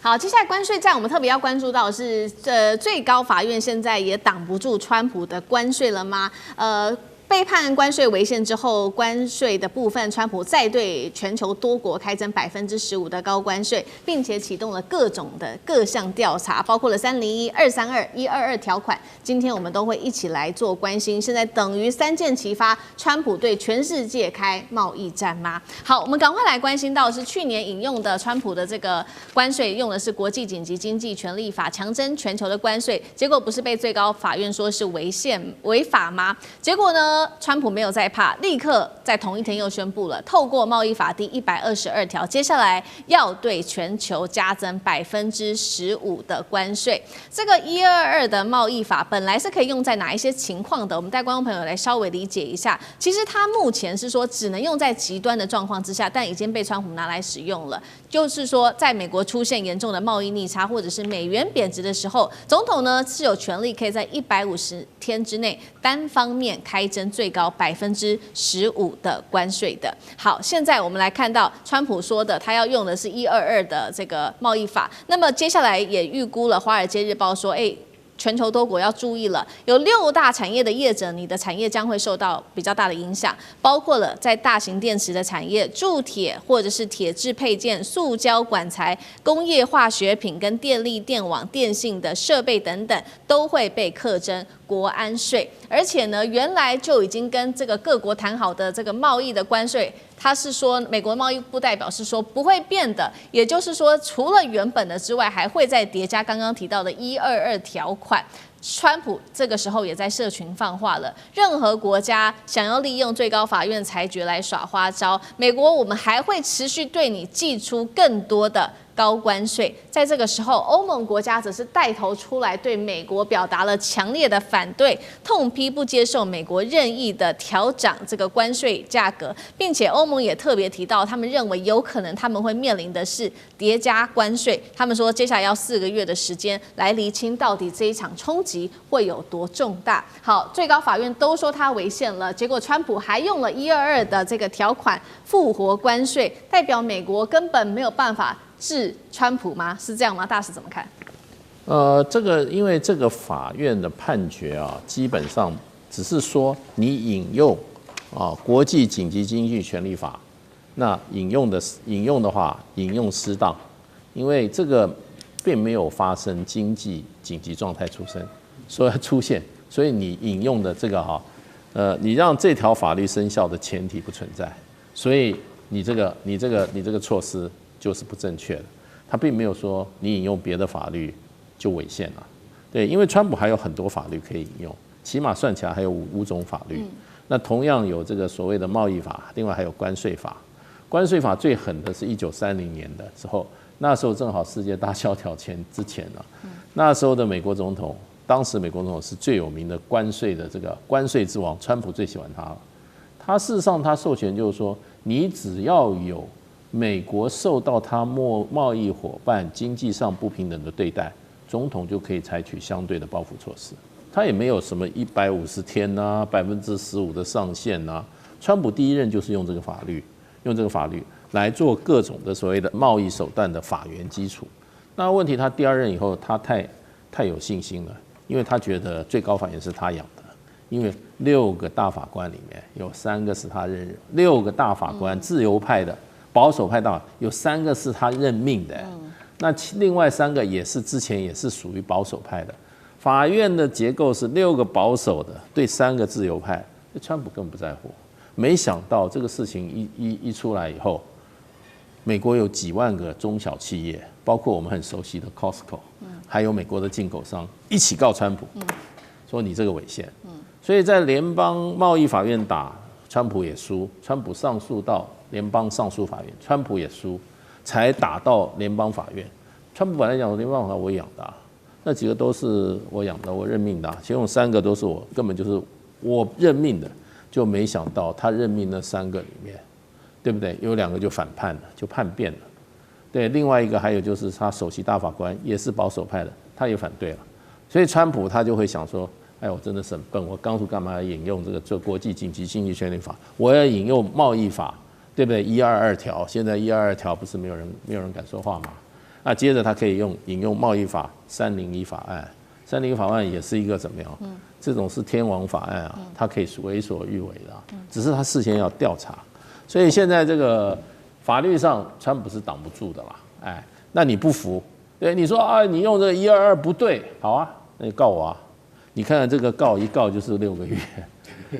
好，接下来关税战，我们特别要关注到的是，最高法院现在也挡不住川普的关税了吗？被判关税违宪之后，关税的部分，川普再对全球多国开征15%的高关税，并且启动了各项调查，包括了301、232、122条款。今天我们都会一起来做关心。现在等于三箭齐发，川普对全世界开贸易战吗？好，我们赶快来关心到的是去年引用的川普的这个关税，用的是国际紧急经济权利法，强征全球的关税，结果不是被最高法院说是违法吗？结果呢？川普没有再怕，立刻在同一天又宣布了，透过贸易法第122条，接下来要对全球加征15%的关税。这个122的贸易法本来是可以用在哪一些情况的？我们带观众朋友来稍微理解一下。其实它目前是说只能用在极端的状况之下，但已经被川普拿来使用了。就是说，在美国出现严重的贸易逆差或者是美元贬值的时候，总统呢是有权利可以在150天之内单方面开征最高15%的关税的。好，现在我们来看到川普说的，他要用的是122的这个贸易法。那么接下来也预估了《华尔街日报》说，全球多国要注意了，有6大产业的业者，你的产业将会受到比较大的影响，包括了在大型电池的产业、铸铁或者是铁制配件、塑胶管材、工业化学品跟电力、电网、电信的设备等等，都会被课征国安税。而且呢，原来就已经跟这个各国谈好的这个贸易的关税，他是说美国贸易部代表是说不会变的，也就是说除了原本的之外，还会再叠加刚刚提到的122条款。川普这个时候也在社群放话了，任何国家想要利用最高法院裁决来耍花招，美国我们还会持续对你祭出更多的高关税。在这个时候，欧盟国家则是带头出来对美国表达了强烈的反对，痛批不接受美国任意的调涨这个关税价格，并且欧盟也特别提到，他们认为有可能他们会面临的是叠加关税。他们说接下来要4个月的时间来厘清到底这一场冲击会有多重大。好，最高法院都说它违宪了，结果川普还用了122的这个条款复活关税，代表美国根本没有办法治川普吗？是这样吗？大使怎么看？因为这个法院的判决啊，基本上只是说你引用国际紧急经济权利法，那引用的话引用失当，因为这个并没有发生经济紧急状态出现，所以你引用的这个你让这条法律生效的前提不存在，所以你这个措施就是不正确的。他并没有说你引用别的法律就违宪了，对，因为川普还有很多法律可以引用，起码算起来还有5种法律。那同样有这个所谓的贸易法，另外还有关税法。关税法最狠的是1930年的时候，那时候正好世界大萧条之前了。那时候的美国总统，当时美国总统是最有名的关税的这个关税之王，川普最喜欢他了。他事实上他授权就是说，你只要有美国受到他贸易伙伴经济上不平等的对待，总统就可以采取相对的报复措施。他也没有什么150天啊，15%的上限啊。川普第一任就是用这个法律来做各种的所谓的贸易手段的法源基础。那问题他第二任以后，他太有信心了，因为他觉得最高法院是他养的，因为6个大法官里面有3个是他任任，6个大法官自由派的。保守派大法有3个是他任命的，那另外3个之前也是属于保守派的。法院的结构是6个保守的对3个自由派，川普根本不在乎。没想到这个事情一出来以后，美国有几万个中小企业，包括我们很熟悉的 Costco， 还有美国的进口商一起告川普，说你这个违宪。所以在联邦贸易法院打川普也输，川普上诉到联邦上诉法院，川普也输，才打到联邦法院。川普本来讲联邦法院我养的那几个都是我养的，我任命的其中3个都是我根本就是我任命的，就没想到他任命那3个里面，对不对？有2个就反叛了，就叛变了。对，另外一个还有就是他首席大法官也是保守派的，他也反对了。所以川普他就会想说，哎，我真的是很笨，我当初干嘛要引用这国际紧急经济权利法？我要引用贸易法，对不对？122条，现在122条不是没有人敢说话吗？那接着他可以引用贸易法301法案，301法案也是一个怎么样？这种是天王法案啊，它可以为所欲为的，只是他事先要调查。所以现在这个法律上，川普是挡不住的啦。哎，那你不服？对，你说啊，你用这个122不对，好啊，那你告我啊。你看看这个一告就是6个月，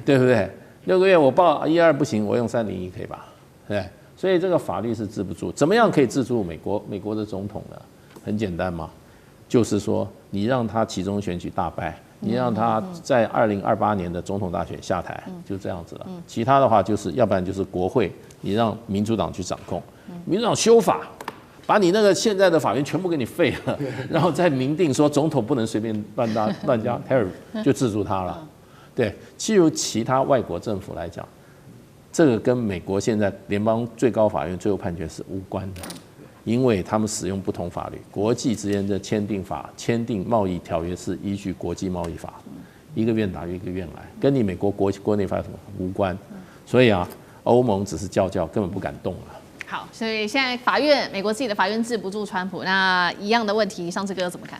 对不对？6个月我报122不行，我用301可以吧？对，所以这个法律是治不住。怎么样可以治住美国的总统呢？很简单嘛，就是说你让他期中选举大败。你让他在2028年的总统大选下台，就这样子了。其他的话就是，要不然就是国会，你让民主党去掌控，民主党修法，把你那个现在的法院全部给你废了，然后再明定说总统不能随便乱加 tariff， 就制住他了。对，其他外国政府来讲，这个跟美国现在联邦最高法院最后判决是无关的。因为他们使用不同法律，国际之间的签订贸易条约是依据国际贸易法，一个愿打一个愿挨，跟你美国国内法什么无关。所以啊，欧盟只是叫，根本不敢动了。好，所以现在美国自己的法院治不住川普，那一样的问题，上次哥怎么看？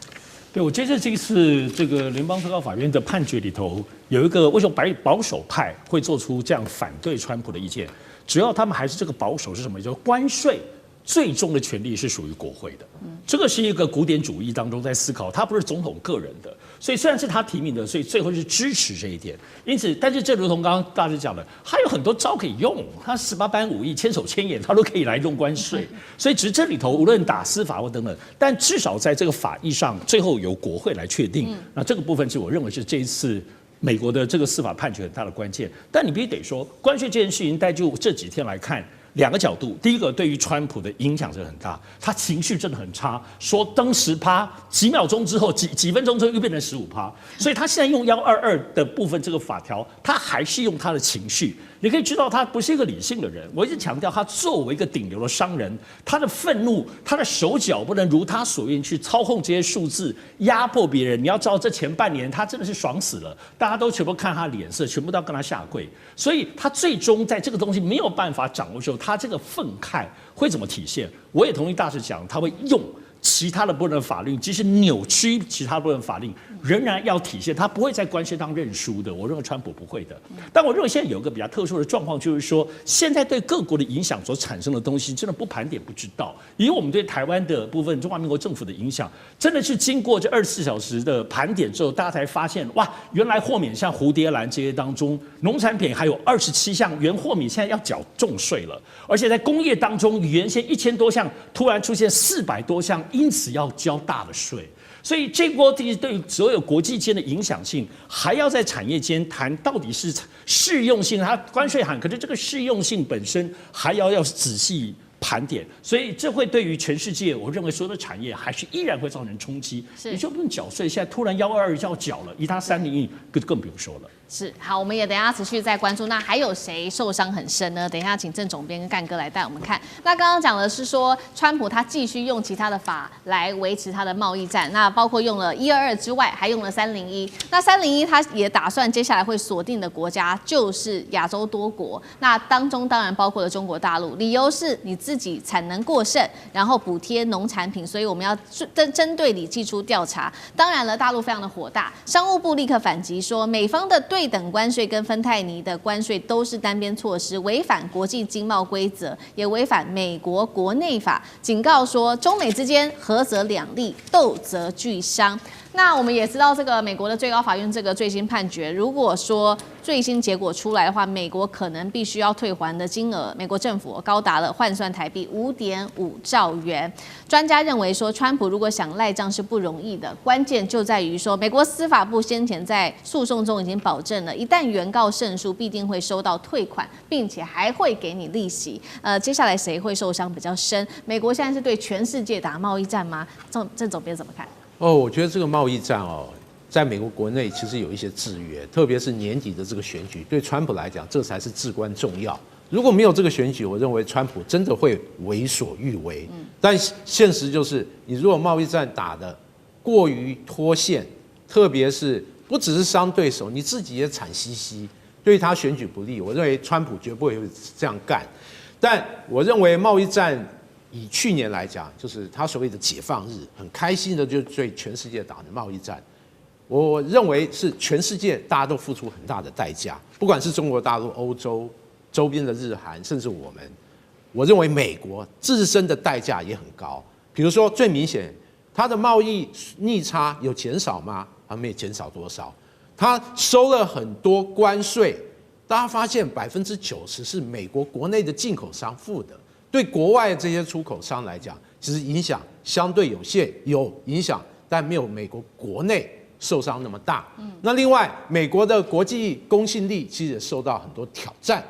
对，我觉得这一次这个联邦最高法院的判决里头有一个为什么保守派会做出这样反对川普的意见，主要他们还是这个保守是什么？就是关税。最终的权利是属于国会的，这个是一个古典主义当中在思考，它不是总统个人的，所以虽然是他提名的，所以最后是支持这一点。因此，但是这如同刚刚大致讲的，他有很多招可以用，他18般武艺、千手千眼，他都可以来用关税。所以，只是这里头无论打司法或等等，但至少在这个法益上，最后由国会来确定。那这个部分是我认为是这一次美国的这个司法判决很大的关键。但你必须得说，关税这件事情，带就这几天来看。2个角度，第一个对于川普的影响是很大，他情绪真的很差，说登10%，几秒钟之后，几分钟之后又变成15%，所以他现在用122的部分这个法条，他还是用他的情绪。你可以知道他不是一个理性的人。我一直强调，他作为一个顶流的商人，他的愤怒，他的手脚不能如他所愿去操控这些数字，压迫别人。你要知道，这前半年他真的是爽死了，大家都全部看他脸色，全部都要跟他下跪。所以他最终在这个东西没有办法掌握的时候，他这个愤慨会怎么体现？我也同意大使讲，他会用其他的部分的法律，即使扭曲其他部分法令，仍然要体现，他不会在关税上认输的。我认为川普不会的。但我认为现在有一个比较特殊的状况，就是说现在对各国的影响所产生的东西，真的不盘点不知道。以我们对台湾的部分，中华民国政府的影响，真的是经过这24小时的盘点之后，大家才发现，哇，原来豁免像蝴蝶兰这些当中，农产品还有27项原豁免，现在要缴重税了。而且在工业当中，原先1000多项，突然出现400多项。因此要交大的税，所以这波对于所有国际间的影响性，还要在产业间谈到底是适用性，它关税喊，可是这个适用性本身还要仔细盘点，所以这会对于全世界，我认为所有的产业还是依然会造成冲击。你就不用缴税，现在突然122就要缴了，以它301更不用说了。是好，我们也等一下持续再关注。那还有谁受伤很深呢？等一下请郑总编跟干哥来带我们看。那刚刚讲的是说，川普他继续用其他的法来维持他的贸易战，那包括用了122之外，还用了301。那301他也打算接下来会锁定的国家就是亚洲多国，那当中当然包括了中国大陆。理由是你自己产能过剩，然后补贴农产品，所以我们要针对你祭出调查。当然了，大陆非常的火大，商务部立刻反击说，美方的对等关税跟芬太尼的关税都是单边措施，违反国际经贸规则，也违反美国国内法，警告说中美之间合则两利，斗则俱伤。那我们也知道，这个美国的最高法院这个最新判决，如果说最新结果出来的话，美国可能必须要退还的金额，美国政府高达了换算台币5.5兆元。专家认为说，川普如果想赖账是不容易的，关键就在于说，美国司法部先前在诉讼中已经保证了，一旦原告胜诉，必定会收到退款，并且还会给你利息。接下来谁会受伤比较深？美国现在是对全世界打贸易战吗？郑总编怎么看？我觉得这个贸易战在美国国内其实有一些制约，特别是年底的这个选举，对川普来讲，这才是至关重要。如果没有这个选举，我认为川普真的会为所欲为。但现实就是，你如果贸易战打得过于脱线，特别是不只是伤对手，你自己也惨兮兮，对他选举不利。我认为川普绝不会这样干。但我认为贸易战以去年来讲，就是他所谓的解放日，很开心的就对全世界打的贸易战。我认为是全世界大家都付出很大的代价，不管是中国大陆、欧洲周边的日韩，甚至我们，我认为美国自身的代价也很高。比如说最明显，它的贸易逆差有减少吗？它没有减少多少。它收了很多关税，大家发现90%是美国国内的进口商付的，对国外这些出口商来讲，其实影响相对有限，有影响，但没有美国国内受伤那么大。那另外，美国的国际公信力其实也受到很多挑战，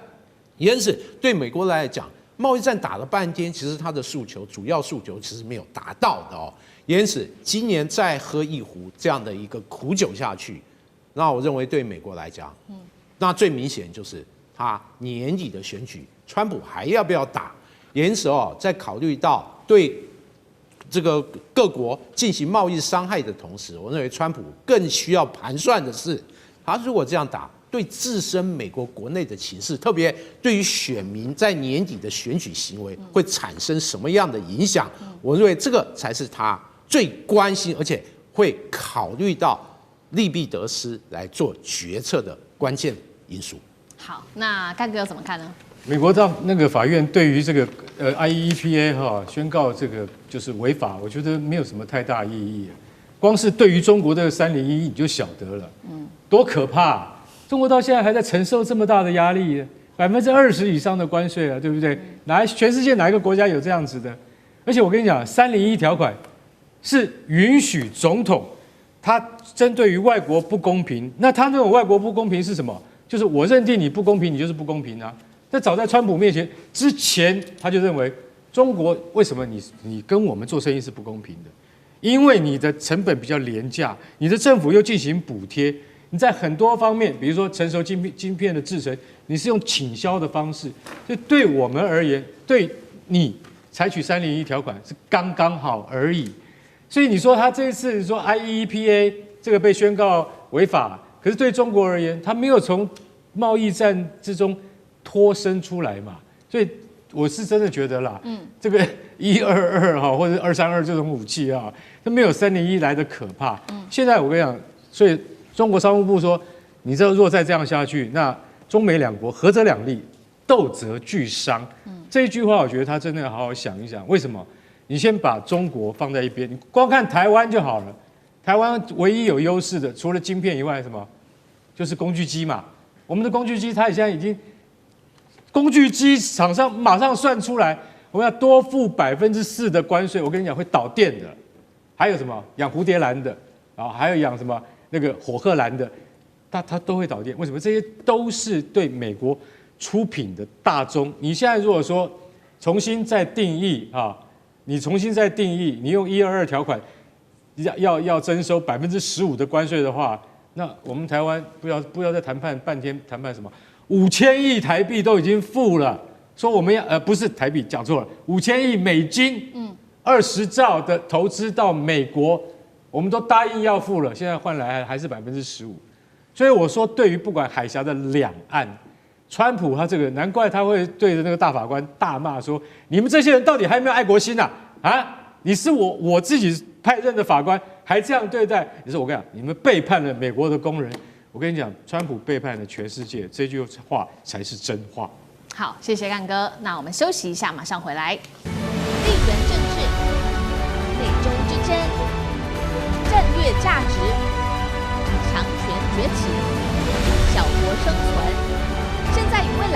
因此对美国来讲，贸易战打了半天，其实它的主要诉求其实没有达到的哦。因此，今年再喝一壶这样的一个苦酒下去，那我认为对美国来讲，那最明显就是他年底的选举，川普还要不要打？因此哦，在考虑到对这个各国进行贸易伤害的同时，我认为川普更需要盘算的是，他如果这样打，对自身美国国内的情势，特别对于选民在年底的选举行为会产生什么样的影响？我认为这个才是他最关心，而且会考虑到利弊得失来做决策的关键因素。好，那干哥怎么看呢？美国到那个法院对于这个IEEPA 宣告这个就是违法，我觉得没有什么太大意义。光是对于中国的301你就晓得了，多可怕！中国到现在还在承受这么大的压力，20%以上的关税啊，对不对？全世界哪一个国家有这样子的？而且我跟你讲，301条款是允许总统他针对于外国不公平，那他那种外国不公平是什么？就是我认定你不公平，你就是不公平啊。那早在川普面前之前，他就认为中国为什么你跟我们做生意是不公平的？因为你的成本比较廉价，你的政府又进行补贴，你在很多方面，比如说成熟晶片的制成，你是用倾销的方式，就对我们而言，对你采取301条款是刚刚好而已。所以你说他这一次说 IEEPA 这个被宣告违法，可是对中国而言，他没有从贸易战之中脱身出来嘛，所以我是真的觉得啦，这个122哈或者232这种武器啊，它没有301来的可怕。现在我跟你讲，所以中国商务部说，你这若再这样下去，那中美两国合则两利，斗则俱伤。这一句话，我觉得他真的要好好想一想，为什么？你先把中国放在一边，你光看台湾就好了。台湾唯一有优势的，除了晶片以外，什么？就是工具机嘛。我们的工具机，它现在已经，工具机厂商马上算出来，我们要多付4%的关税。我跟你讲，会导电的。还有什么养蝴蝶兰的啊？还有养什么那个火鹤兰的，它都会导电。为什么？这些都是对美国出品的大宗。你现在如果说重新再定义啊，你重新再定义，你用122条款要征收15%的关税的话，那我们台湾不要再谈判半天，谈判什么？5000亿台币都已经付了，说我们要不是台币讲错了，5000亿美金，20兆的投资到美国，我们都答应要付了，现在换来还是15%。所以我说，对于不管海峡的两岸，川普他这个难怪他会对着那个大法官大骂说：“你们这些人到底还有没有爱国心啊？啊，你是我自己派任的法官，还这样对待？你说我跟你讲，你们背叛了美国的工人。我跟你讲，川普背叛了全世界，这句话才是真话。”好，谢谢干哥。那我们休息一下，马上回来。地缘政治、美中之争、战略价值、强权崛起、小国生存，现在与未来。